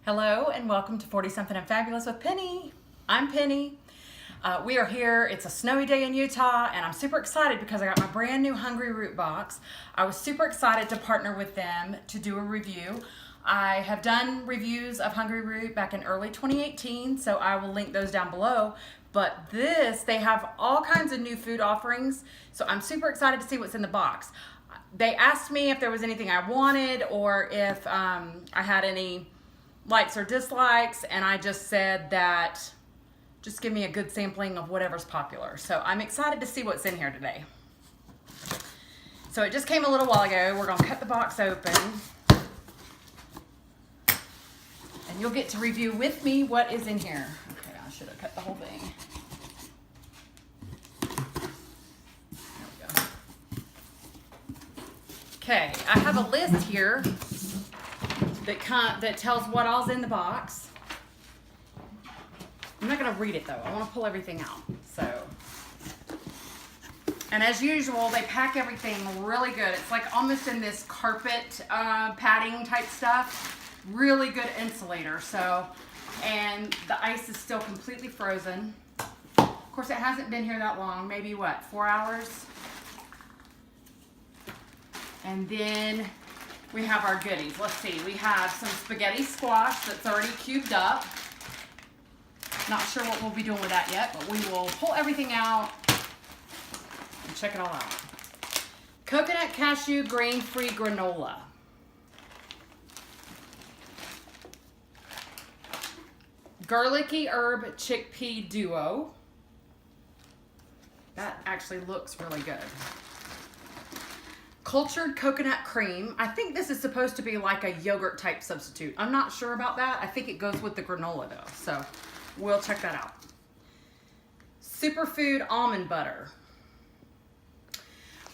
Hello and welcome to 40 Something and Fabulous with Penny. I'm Penny. We are here. It's a snowy day in Utah and I'm super excited because I got my brand new HungryRoot box. I was super excited to partner with them to do a review. I have done reviews of HungryRoot back in early 2018, so I will link those down below. But they have all kinds of new food offerings, so I'm super excited to see what's in the box. They asked me if there was anything I wanted or if I had any likes or dislikes, and I just said that just give me a good sampling of whatever's popular. So I'm excited to see what's in here today. So it just came a little while ago. We're gonna cut the box open and you'll get to review with me what is in here. Okay, I should have cut the whole thing. There we go. Okay, I have a list here that tells what all's in the box. I'm not going to read it though. I want to pull everything out. And as usual, they pack everything really good. It's like almost in this carpet padding type stuff. Really good insulator. And the ice is still completely frozen. Of course, it hasn't been here that long. Maybe what, 4 hours? And then we have our goodies. Let's see. We have some spaghetti squash that's already cubed up. Not sure what we'll be doing with that yet, but we will pull everything out and check it all out. Coconut cashew grain-free granola. Garlicky herb chickpea duo. That actually looks really good. Cultured coconut cream. I think this is supposed to be like a yogurt type substitute. I'm not sure about that. I think it goes with the granola though, so we'll check that out. Superfood almond butter.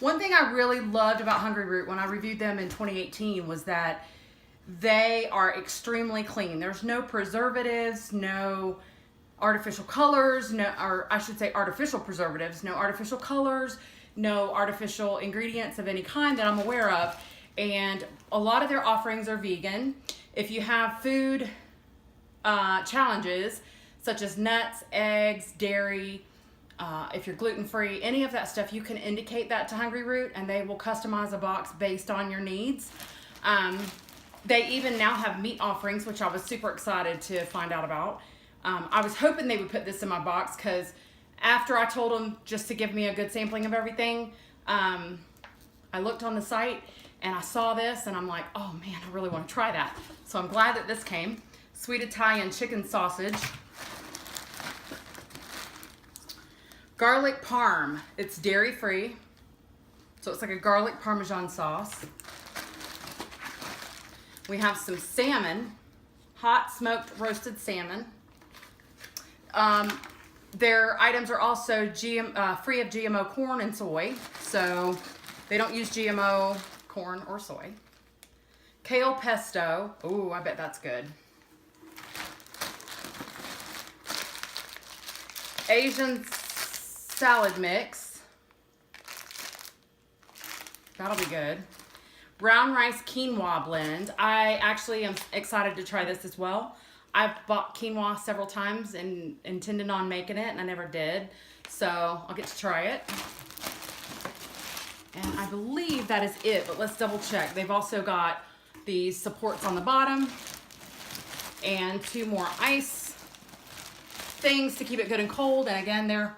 One thing I really loved about HungryRoot when I reviewed them in 2018 was that they are extremely clean. There's no preservatives, no artificial colors, or I should say artificial preservatives, no artificial colors, no artificial ingredients of any kind that I'm aware of. And a lot of their offerings are vegan. If you have food challenges, such as nuts, eggs, dairy, if you're gluten-free, any of that stuff, you can indicate that to HungryRoot and they will customize a box based on your needs. They even now have meat offerings, which I was super excited to find out about. I was hoping they would put this in my box because after I told them just to give me a good sampling of everything, I looked on the site and I saw this and I'm like, oh man, I really want to try that. So I'm glad that this came. Sweet Italian chicken sausage. Garlic parm. It's dairy free. So it's like a garlic parmesan sauce. We have some salmon, hot smoked roasted salmon. Their items are also free of GMO corn and soy, so they don't use GMO corn or soy. Kale pesto. Ooh, I bet that's good. Asian salad mix. That'll be good. Brown rice quinoa blend. I actually am excited to try this as well. I've bought quinoa several times and intended on making it and I never did. So I'll get to try it. And I believe that is it, but let's double check. They've also got these supports on the bottom and 2 more ice things to keep it good and cold. And again, they're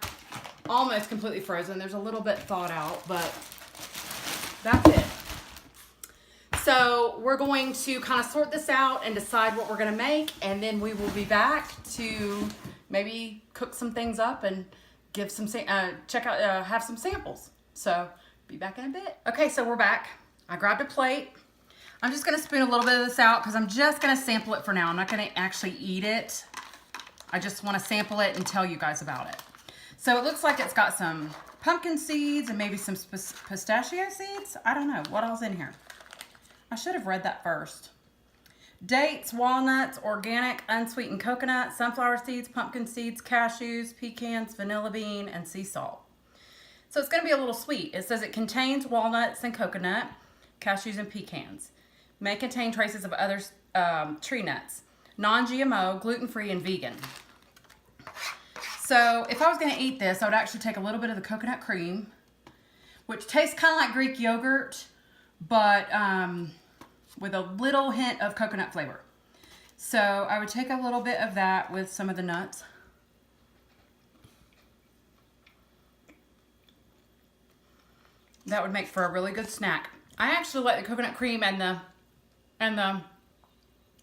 almost completely frozen. There's a little bit thawed out, but that's it. So we're going to kind of sort this out and decide what we're going to make, and then we will be back to maybe cook some things up and give some have some samples. So be back in a bit. Okay, so we're back. I grabbed a plate. I'm just going to spoon a little bit of this out because I'm just going to sample it for now. I'm not going to actually eat it. I just want to sample it and tell you guys about it. So it looks like it's got some pumpkin seeds and maybe some pistachio seeds. I don't know. What else in here? I should have read that first. Dates, walnuts, organic unsweetened coconut, sunflower seeds, pumpkin seeds, cashews, pecans, vanilla bean, and sea salt. So it's going to be a little sweet. It says it contains walnuts and coconut, cashews, and pecans. May contain traces of other tree nuts. non-GMO, gluten-free, and vegan. So if I was going to eat this, I would actually take a little bit of the coconut cream, which tastes kind of like Greek yogurt, but with a little hint of coconut flavor. So I would take a little bit of that with some of the nuts. That would make for a really good snack. I actually like the coconut cream and the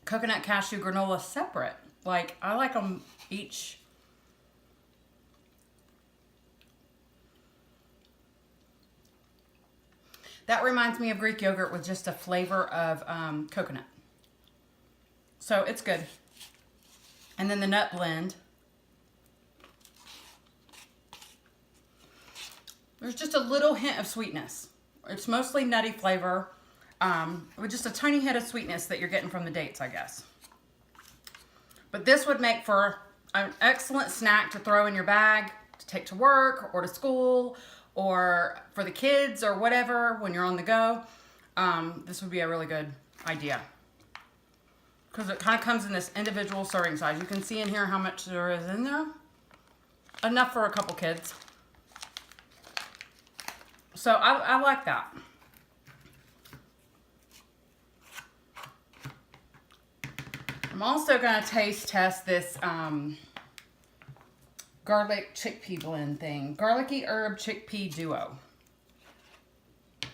coconut cashew granola separate. Like, I like them each. That reminds me of Greek yogurt with just a flavor of coconut. So it's good. And then the nut blend. There's just a little hint of sweetness. It's mostly nutty flavor, with just a tiny hint of sweetness that you're getting from the dates, I guess. But this would make for an excellent snack to throw in your bag, to take to work or to school, or for the kids or whatever when you're on the go. This would be a really good idea. Because it kind of comes in this individual serving size. You can see in here how much there is in there. Enough for a couple kids. So I like that. I'm also going to taste test this garlic chickpea blend thing. Garlicky herb chickpea duo.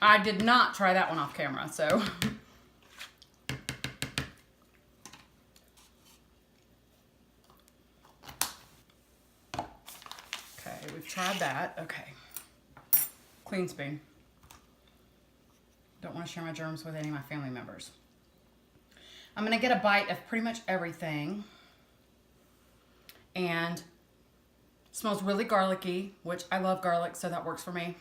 I did not try that one off camera, so. Okay, we've tried that. Okay. Clean spoon. Don't want to share my germs with any of my family members. I'm going to get a bite of pretty much everything. And it smells really garlicky, which I love garlic, so that works for me.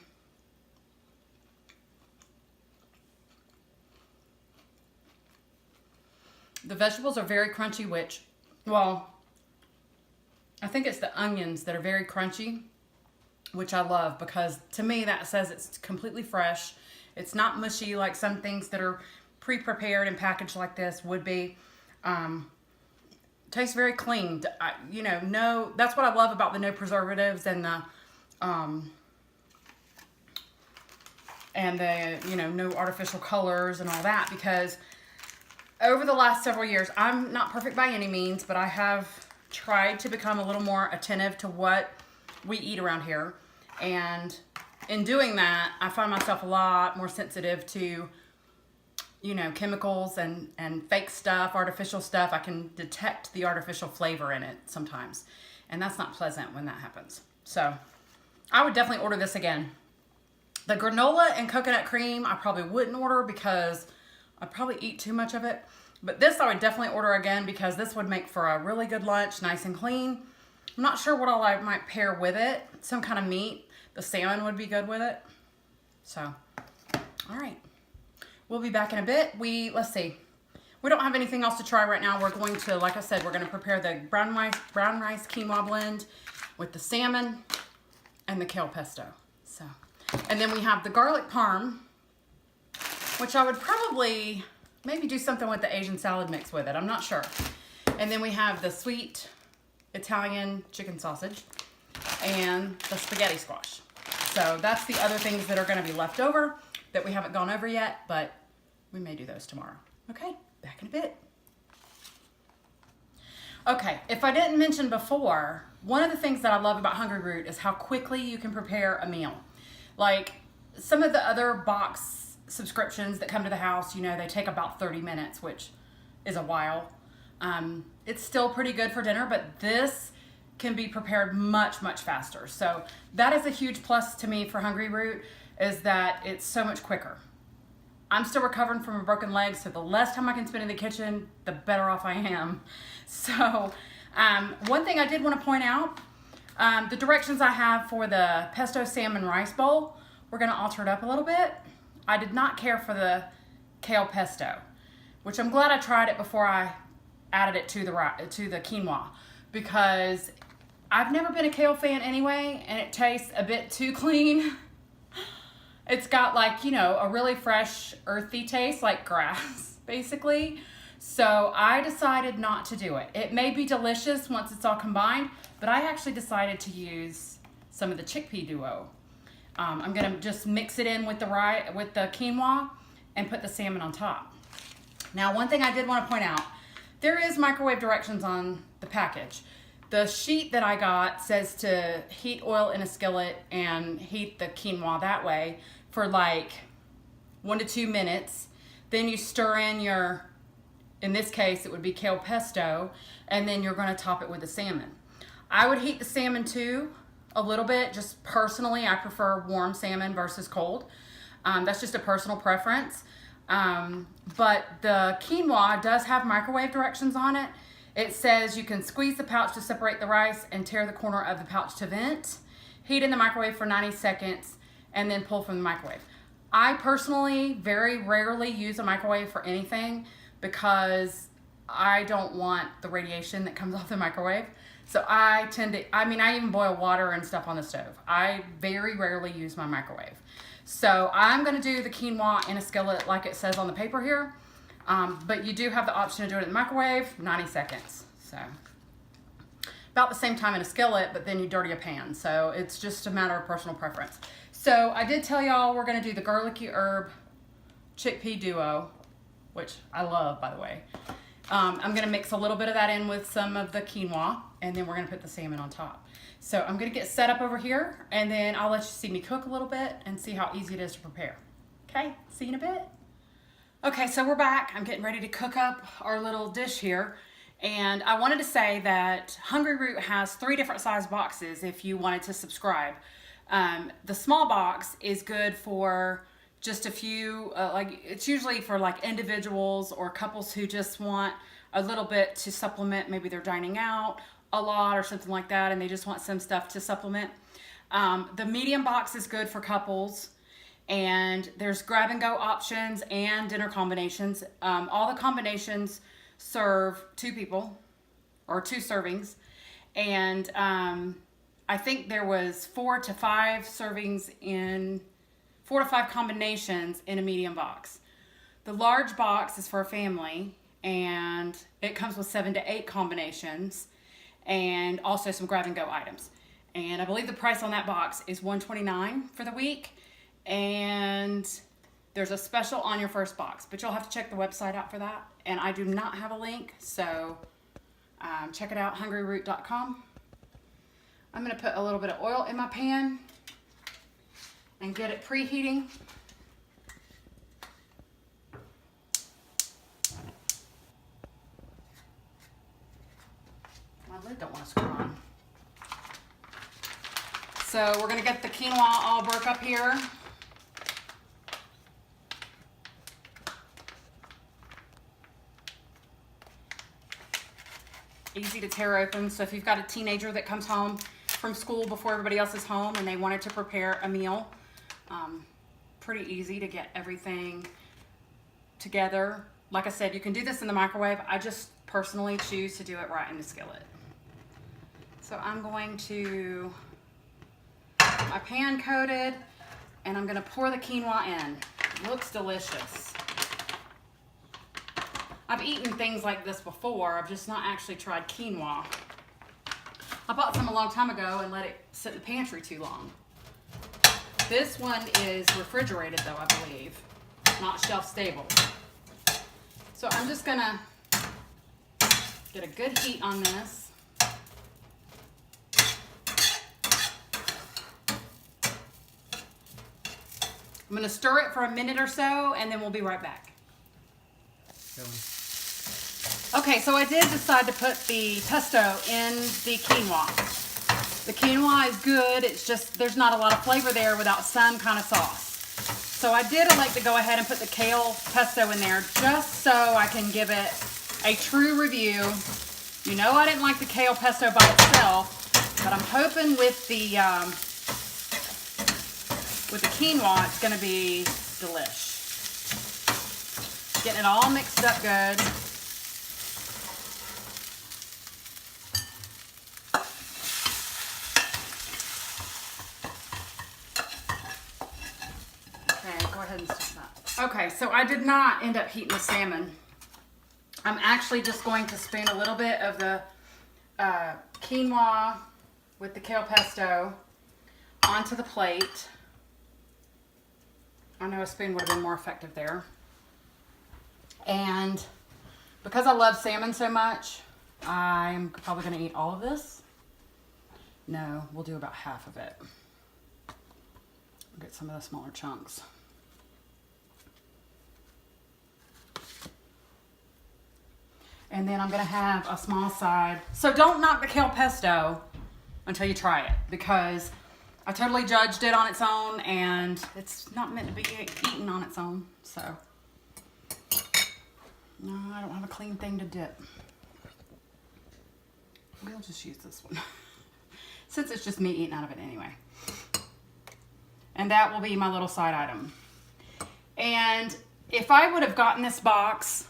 The vegetables are very crunchy, which, well, I think it's the onions that are very crunchy, which I love, because to me that says it's completely fresh. It's not mushy like some things that are pre-prepared and packaged like this would be. Tastes very clean. You know, no, that's what I love about the no preservatives and the you know, no artificial colors and all that, because over the last several years, I'm not perfect by any means, but I have tried to become a little more attentive to what we eat around here. And in doing that, I find myself a lot more sensitive to, you know, chemicals and fake stuff, artificial stuff. I can detect the artificial flavor in it sometimes. And that's not pleasant when that happens. So I would definitely order this again. The granola and coconut cream, I probably wouldn't order because I'd probably eat too much of it. But this I would definitely order again, because this would make for a really good lunch, nice and clean. I'm not sure what all I might pair with it. Some kind of meat. The salmon would be good with it. So, all right. We'll be back in a bit. Let's see. We don't have anything else to try right now. We're going to, like I said, we're going to prepare the brown rice quinoa blend with the salmon and the kale pesto. So, and then we have the garlic parm, which I would probably maybe do something with the Asian salad mix with it. I'm not sure. And then we have the sweet Italian chicken sausage and the spaghetti squash. So that's the other things that are going to be left over that we haven't gone over yet, but we may do those tomorrow. Okay, back in a bit. Okay, if I didn't mention before, one of the things that I love about HungryRoot is how quickly you can prepare a meal. Like some of the other box subscriptions that come to the house, you know, they take about 30 minutes, which is a while. It's still pretty good for dinner, but this can be prepared much, much faster. So that is a huge plus to me for HungryRoot, is that it's so much quicker. I'm still recovering from a broken leg, so the less time I can spend in the kitchen, the better off I am. So one thing I did want to point out, the directions I have for the pesto salmon rice bowl, we're going to alter it up a little bit. I did not care for the kale pesto, which I'm glad I tried it before I added it to the quinoa, because I've never been a kale fan anyway, and it tastes a bit too clean. It's got, like, you know, a really fresh, earthy taste, like grass, basically. So I decided not to do it. It may be delicious once it's all combined, but I actually decided to use some of the chickpea duo. I'm gonna just mix it in with the quinoa and put the salmon on top. Now, one thing I did want to point out, there is microwave directions on the package. The sheet that I got says to heat oil in a skillet and heat the quinoa that way for like 1 to 2 minutes. Then you stir in your, in this case, it would be kale pesto, and then you're going to top it with the salmon. I would heat the salmon too a little bit. Just personally, I prefer warm salmon versus cold. That's just a personal preference. But the quinoa does have microwave directions on it. It says you can squeeze the pouch to separate the rice and tear the corner of the pouch to vent. Heat in the microwave for 90 seconds and then pull from the microwave. I personally very rarely use a microwave for anything because I don't want the radiation that comes off the microwave. So I even boil water and stuff on the stove. I very rarely use my microwave. So I'm gonna do the quinoa in a skillet like it says on the paper here. But you do have the option to do it in the microwave, 90 seconds. So about the same time in a skillet, but then you dirty a pan. So it's just a matter of personal preference. So I did tell y'all we're gonna do the garlicky herb chickpea duo, which I love, by the way. I'm gonna mix a little bit of that in with some of the quinoa, and then we're gonna put the salmon on top. So I'm gonna get set up over here, and then I'll let you see me cook a little bit and see how easy it is to prepare. Okay, see you in a bit. Okay, so we're back. I'm getting ready to cook up our little dish here. And I wanted to say that HungryRoot has 3 different size boxes if you wanted to subscribe. The small box is good for just a few, it's usually for like individuals or couples who just want a little bit to supplement, maybe they're dining out a lot or something like that and they just want some stuff to supplement. The medium box is good for couples. And there's grab and go options and dinner combinations. All the combinations serve 2 people or 2 servings. And I think there was 4 to 5 servings in 4 to 5 combinations in a medium box. The large box is for a family and it comes with 7 to 8 combinations and also some grab and go items. And I believe the price on that box is $129 for the week. And there's a special on your first box, but you'll have to check the website out for that. And I do not have a link, so check it out, HungryRoot.com. I'm going to put a little bit of oil in my pan and get it preheating. My lid don't want to screw on. So we're going to get the quinoa all broke up here. Easy to tear open. So if you've got a teenager that comes home from school before everybody else is home and they wanted to prepare a meal, pretty easy to get everything together. Like I said, you can do this in the microwave. I just personally choose to do it right in the skillet. So I'm going to get my pan coated and I'm going to pour the quinoa in. It looks delicious. I've eaten things like this before. I've just not actually tried quinoa. I bought some a long time ago and let it sit in the pantry too long. This one is refrigerated though, I believe, not shelf stable. So I'm just gonna get a good heat on this. I'm gonna stir it for a minute or so and then we'll be right back. Okay, so I did decide to put the pesto in the quinoa. The quinoa is good, it's just there's not a lot of flavor there without some kind of sauce. So I did elect to go ahead and put the kale pesto in there just so I can give it a true review. You know I didn't like the kale pesto by itself, but I'm hoping with the quinoa it's gonna be delish. Getting it all mixed up good. Okay, go ahead and stick that. Okay, so I did not end up heating the salmon. I'm actually just going to spoon a little bit of the quinoa with the kale pesto onto the plate. I know a spoon would have been more effective there. And because I love salmon so much, I'm probably going to eat all of this. No, we'll do about half of it. We'll get some of the smaller chunks. And then I'm going to have a small side. So don't knock the kale pesto until you try it, because I totally judged it on its own and it's not meant to be eaten on its own. So, no, I don't have a clean thing to dip. We'll just use this one since it's just me eating out of it anyway. And that will be my little side item. And if I would have gotten this box,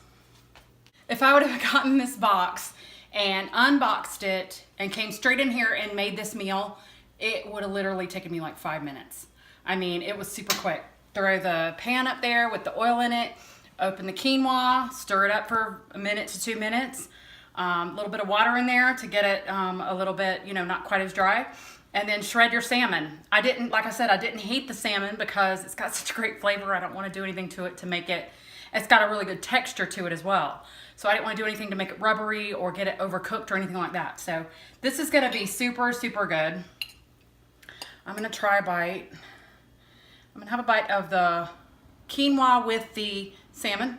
and unboxed it and came straight in here and made this meal, it would have literally taken me like 5 minutes. I mean, it was super quick. Throw the pan up there with the oil in it, open the quinoa, stir it up for a minute to 2 minutes. A little bit of water in there to get it a little bit, you know, not quite as dry. And then shred your salmon. Like I said, I didn't heat the salmon because it's got such a great flavor. I don't want to do anything to it to make it, it's got a really good texture to it as well. So I didn't want to do anything to make it rubbery or get it overcooked or anything like that. So this is going to be super, super good. I'm going to try a bite. I'm going to have a bite of the quinoa with the salmon.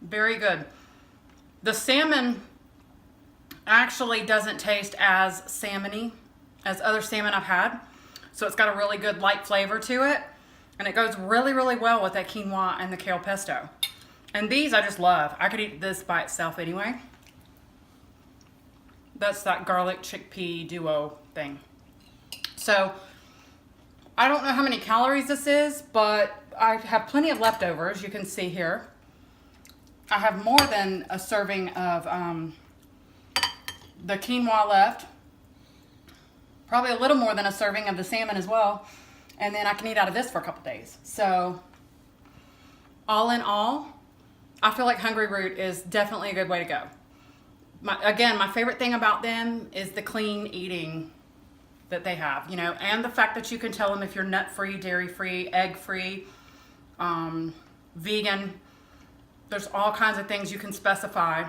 Very good. The salmon actually doesn't taste as salmon-y as other salmon I've had. So it's got a really good light flavor to it. And it goes really, really well with that quinoa and the kale pesto. And these I just love. I could eat this by itself anyway. That's that garlic chickpea duo thing. So I don't know how many calories this is, but I have plenty of leftovers. You can see here. I have more than a serving of the quinoa left. Probably a little more than a serving of the salmon as well. And then I can eat out of this for a couple days. So all in all, I feel like HungryRoot is definitely a good way to go. Again, my favorite thing about them is the clean eating that they have, you know, and the fact that you can tell them if you're nut-free, dairy-free, egg-free, vegan. There's all kinds of things you can specify.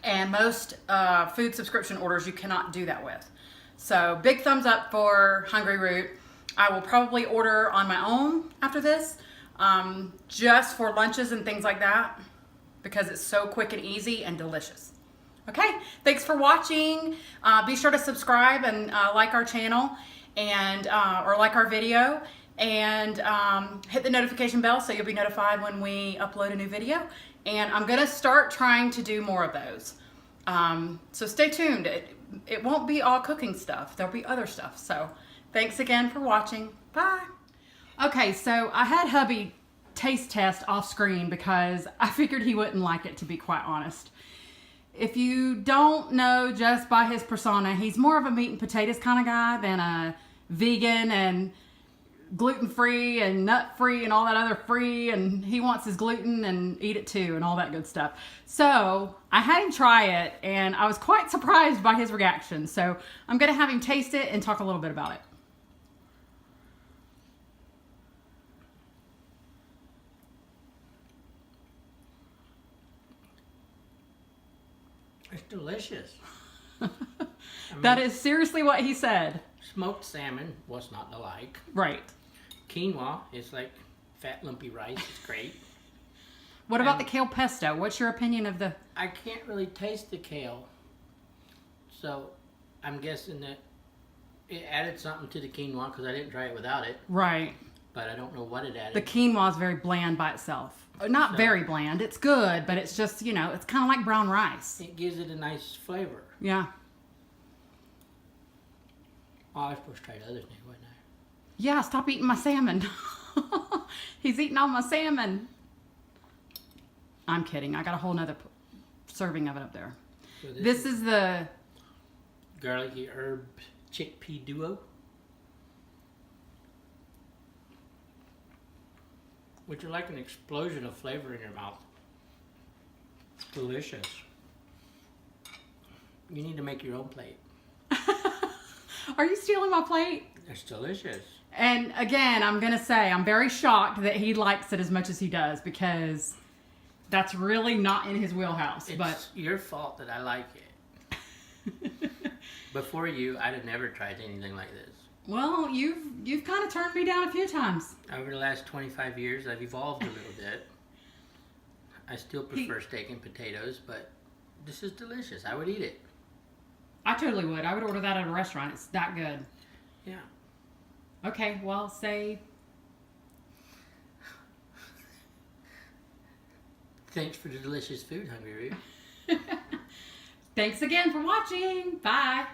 And most food subscription orders you cannot do that with. So big thumbs up for HungryRoot. I will probably order on my own after this, just for lunches and things like that, because it's so quick and easy and delicious. Okay, thanks for watching. Be sure to subscribe and like our channel and or like our video, and hit the notification bell so you'll be notified when we upload a new video. And I'm gonna start trying to do more of those. So stay tuned. It won't be all cooking stuff. There'll be other stuff. So thanks again for watching. Bye. Okay, so I had hubby taste test off screen because I figured he wouldn't like it, to be quite honest. If you don't know just by his persona, he's more of a meat and potatoes kind of guy than a vegan and gluten-free and nut-free and all that other free, and he wants his gluten and eat it too and all that good stuff. So I had him try it and I was quite surprised by his reaction. So I'm going to have him taste it and talk a little bit about it. It's delicious. That is seriously what he said. Smoked salmon was not the like. Right. Quinoa is like fat lumpy rice. It's great. What about the kale pesto? What's your opinion of the... I can't really taste the kale. So I'm guessing that it added something to the quinoa because I didn't try it without it. Right. But I don't know what it added. The quinoa is very bland by itself. Not very bland. It's good, but it's just, you know, it's kind of like brown rice. It gives it a nice flavor. Yeah. Oh, I was supposed to try the other thing, wasn't I? Yeah, stop eating my salmon. He's eating all my salmon. I'm kidding. I got a whole nother serving of it up there. So this is the... garlicky herb chickpea duo. which are like an explosion of flavor in your mouth. It's delicious. You need to make your own plate. Are you stealing my plate? It's delicious. And again, I'm going to say I'm very shocked that he likes it as much as he does because that's really not in his wheelhouse. It's your fault that I like it. Before you, I'd have never tried anything like this. Well, you've kind of turned me down a few times. Over the last 25 years, I've evolved a little bit. I still prefer steak and potatoes, but this is delicious. I would eat it. I totally would. I would order that at a restaurant. It's that good. Yeah. Okay, well, say... Thanks for the delicious food, HungryRoot. Thanks again for watching. Bye.